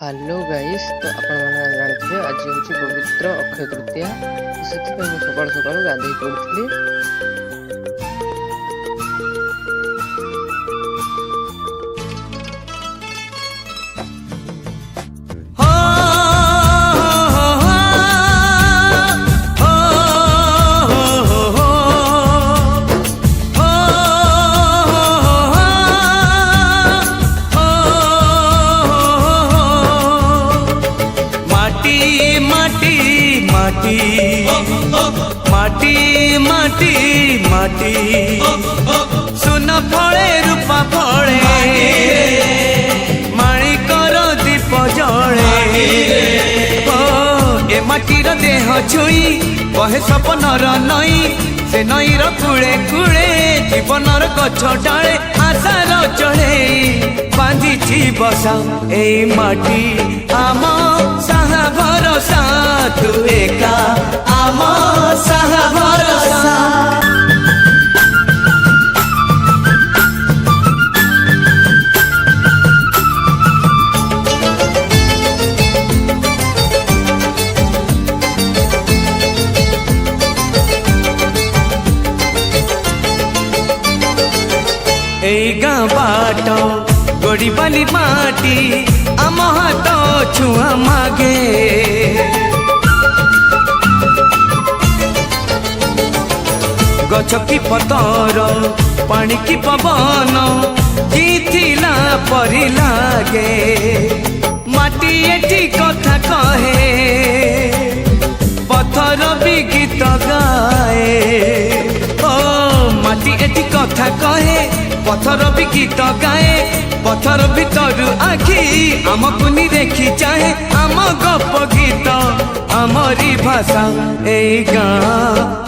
Hello guys, तो आपण मैंने जानते आज हूँ पवित्र अक्षय तृतीया। से सकाल सकाल गाधे पड़ी। माटी माटी माटी सुन फले रूपा फले माणिकर दीप जले ए माटीर देह छुई बहे सपनर नई से नईर कूले कूले जीवनर गछ डाले आशार चढ़े बांधी बसा ए माटी आम साहा भरोसा तू एका आम साहा भरोसा। गाँ बाट गोड़ी बाली माटी आम हाथ छुआ मागे गछ की पतर पानी की पवन जीथिला परी लागे माटी एठी कथा कहे पत्थर भी गीत गाए ओ माटी एठी कथा कहे पत्थर भी गीत गाए पत्थर भीतर आखि आमको नी देखी चाहे आम गप गीत आमरी भाषा ए गाँ